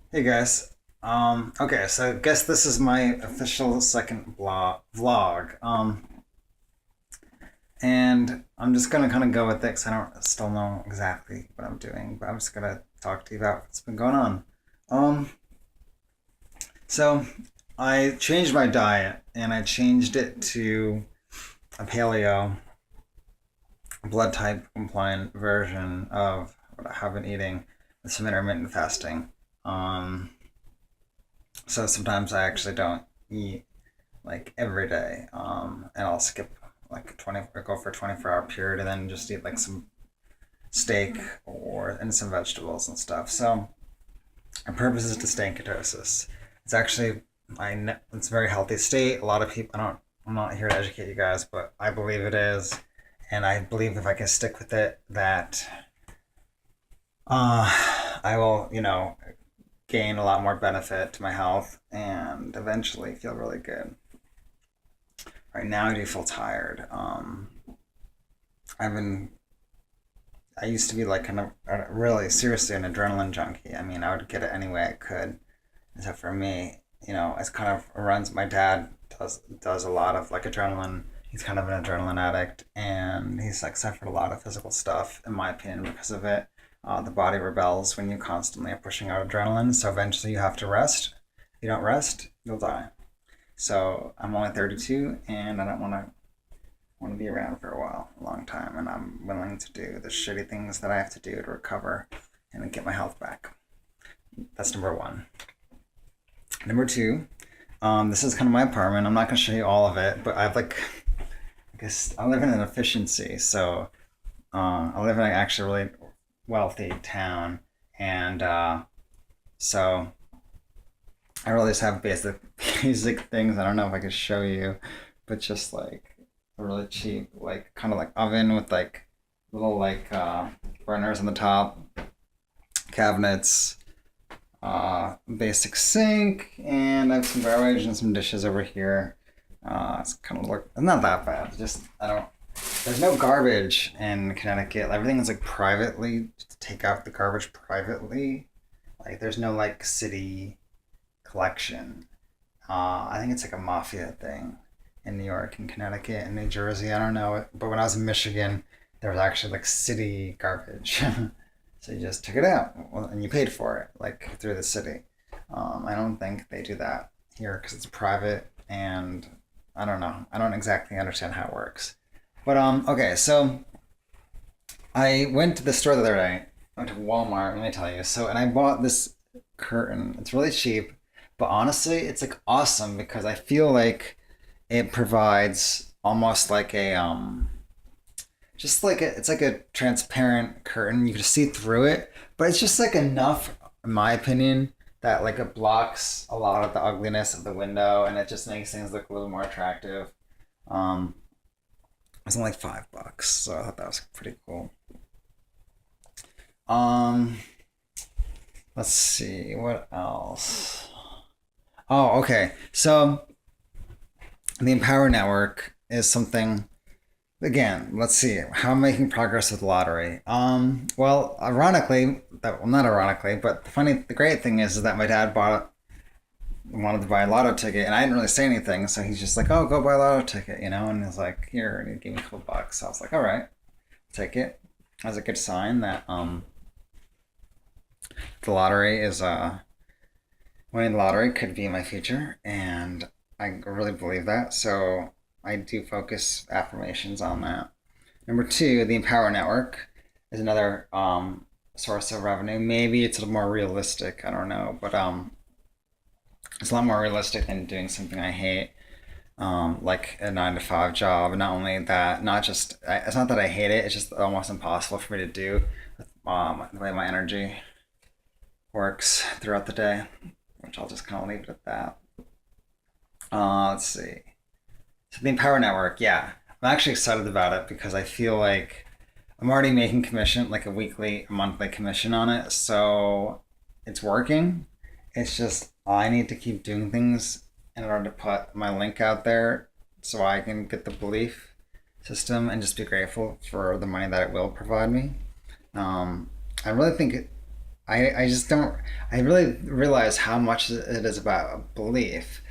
Hey guys. Okay, so I guess this is my official second vlog. And I'm just gonna kind of go with it because I don't still know exactly what I'm doing, but I'm just gonna talk to you about what's been going on. Um, so I changed my diet and I changed it to a paleo blood type compliant version of what I have been eating with some intermittent fasting. Um, so sometimes I actually don't eat like every day. And I'll skip like 20 or go for a 24-hour period and then just eat like some steak or and some vegetables and stuff. So our purpose is to stay in ketosis. It's actually it's a very healthy state. A lot of people, I'm not here to educate you guys, but I believe it is, and I believe if I can stick with it, that I will, gain a lot more benefit to my health and eventually feel really good. Right now, I do feel tired. I've been. I used to be like kind of really seriously an adrenaline junkie. I mean, I would get it any way I could. Except for me, it's kind of runs. My dad does a lot of like adrenaline. He's kind of an adrenaline addict, and he's like suffered a lot of physical stuff, in my opinion, because of it. The body rebels when you constantly are pushing out adrenaline, so eventually you have to rest. If you don't rest, you'll die. So I'm only 32, and I don't want to be around for a long time, and I'm willing to do the shitty things that I have to do to recover and get my health back. That's number one. Number two, this is kind of my apartment. I'm not going to show you all of it, but I guess I live in an efficiency. So I live in an actually really wealthy town, and so I really just have basic things. I don't know if I could show you, but just like a really cheap, like kind of like oven with like little like burners on the top, cabinets, basic sink, and I have some garbage and some dishes over here. It's kind of look, it's not that bad. Just I don't. There's no garbage in Connecticut. Everything is like privately. Just take out the garbage privately. Like there's no like city collection. I think it's like a mafia thing in New York and Connecticut and New Jersey. I don't know, but when I was in Michigan, there was actually like city garbage. So you just took it out and you paid for it, like through the city. I don't think they do that here because it's private and I don't know. I don't exactly understand how it works. But okay, so I went to the store the other day. I went to Walmart, let me tell you. So and I bought this curtain. It's really cheap, but honestly, it's like awesome because I feel like it provides almost like a just like it's like a transparent curtain. You can see through it, but it's just like enough, in my opinion, that like it blocks a lot of the ugliness of the window, and it just makes things look a little more attractive. Um, it was only $5, so I thought that was pretty cool. Um, let's see what else. Oh, okay. So the Empower Network is something again, let's see how I'm making progress with lottery. Well, ironically, well, not ironically, but the great thing is that my dad wanted to buy a lotto ticket, and I didn't really say anything, so he's just like, "Oh, go buy a lotto ticket," and he's like, "Here," and he gave me a couple bucks. So I was like, "All right, take it." That's a good sign that the lottery is winning the lottery could be my future, and I really believe that. So I do focus affirmations on that. Number two, the Empower Network is another source of revenue. Maybe it's a little more realistic. I don't know, but it's a lot more realistic than doing something I hate, like a 9 to 5 job. And not only that, not just it's not that I hate it. It's just almost impossible for me to do the way my energy works throughout the day, which I'll just kind of leave it at that. Let's see. So the Empower Network, yeah, I'm actually excited about it because I feel like I'm already making commission, like a weekly, monthly commission on it. So it's working. It's just I need to keep doing things in order to put my link out there so I can get the belief system and just be grateful for the money that it will provide me. I really think it. I just don't. I really realize how much it is about belief.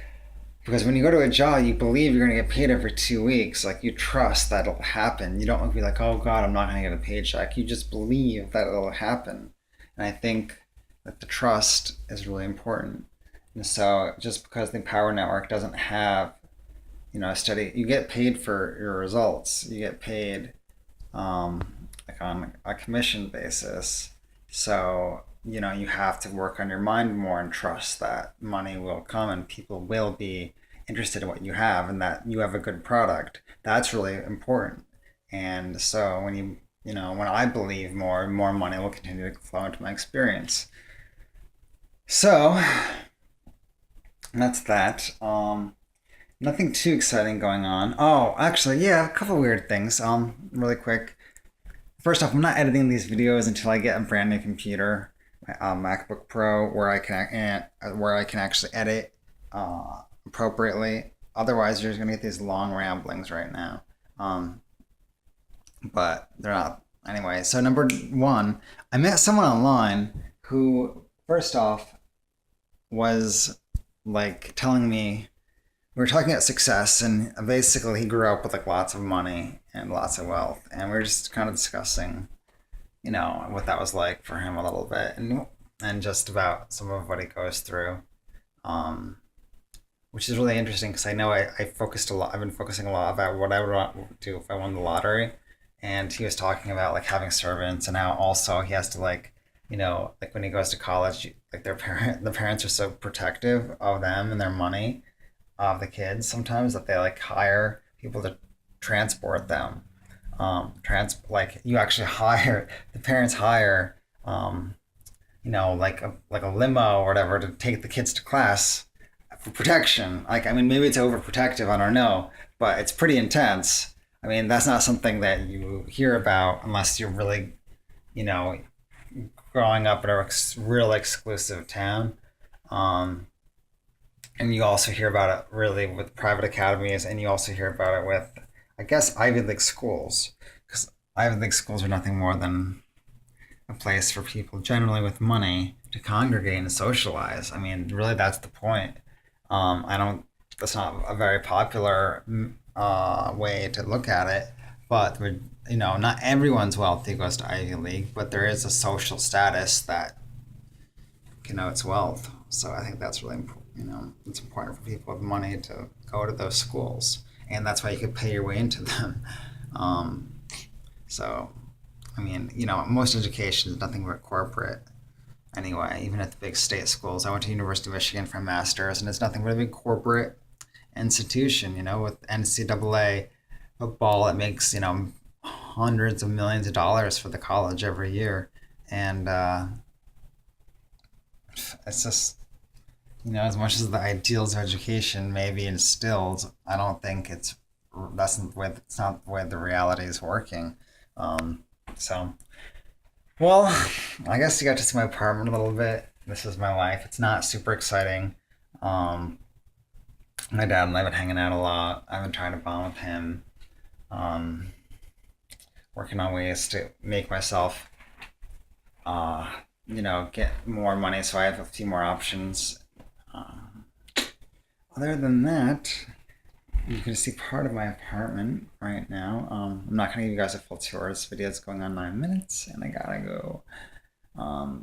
Because when you go to a job, you believe you're going to get paid every 2 weeks. Like you trust that it'll happen. You don't be like, oh God, I'm not going to get a paycheck. You just believe that it'll happen. And I think that the trust is really important. And so just because the Power Network doesn't have, a steady, you get paid for your results. You get paid like on a commission basis. So, you have to work on your mind more and trust that money will come and people will be interested in what you have and that you have a good product. That's really important. And so when I believe more money will continue to flow into my experience. So that's that. Nothing too exciting going on. Oh, actually, yeah, a couple weird things. Really quick. First off, I'm not editing these videos until I get a brand new computer, my MacBook Pro, where I can actually edit appropriately. Otherwise, you're just gonna get these long ramblings right now. Um, but they're not. Anyway, so number one, I met someone online who, first off, was like telling me we were talking about success, and basically he grew up with like lots of money and lots of wealth, and we were just kind of discussing, what that was like for him a little bit, and just about some of what he goes through, um, which is really interesting because I know I focused a lot. I've been focusing a lot about what I would want to do if I won the lottery, and he was talking about like having servants and how also he has to like, like when he goes to college, like the parents are so protective of them and their money of the kids sometimes that they like hire people to transport them. Like you actually hire the parents hire like a limo or whatever to take the kids to class for protection. Like I mean maybe it's overprotective, I don't know, but it's pretty intense. I mean that's not something that you hear about unless you're really, you know, growing up in a real exclusive town. Um, and you also hear about it really with private academies, and you also hear about it with, I guess, Ivy League schools, because Ivy League schools are nothing more than a place for people generally with money to congregate and socialize. I mean, really, that's the point. I don't. That's not a very popular way to look at it, but not everyone's wealthy goes to Ivy League, but there is a social status that connotes wealth. So I think that's really important. It's important for people with money to go to those schools, and that's why you could pay your way into them. Um, so, I mean, most education is nothing but corporate. Anyway, even at the big state schools, I went to University of Michigan for a master's, and it's nothing but a big corporate institution. With NCAA football, it makes hundreds of millions of dollars for the college every year, and it's just as much as the ideals of education may be instilled, I don't think it's not the way the reality is working. So, well, I guess you got to see my apartment a little bit. This is my life. It's not super exciting. Um, my dad and I've been hanging out a lot. I've been trying to bond with him. Um, Working on ways to make myself, uh, get more money so I have a few more options. Um, Other than that, you can see part of my apartment right now. I'm not going to give you guys a full tour. This video is going on 9 minutes and I gotta go.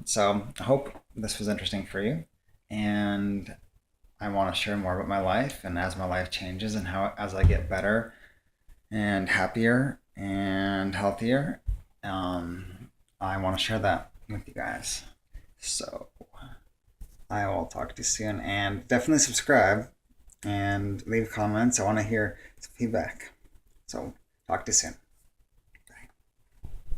So I hope this was interesting for you. And I want to share more about my life and as my life changes and how as I get better and happier and healthier, I want to share that with you guys. So I will talk to you soon and definitely subscribe and leave comments. I want to hear some feedback. So talk to you soon.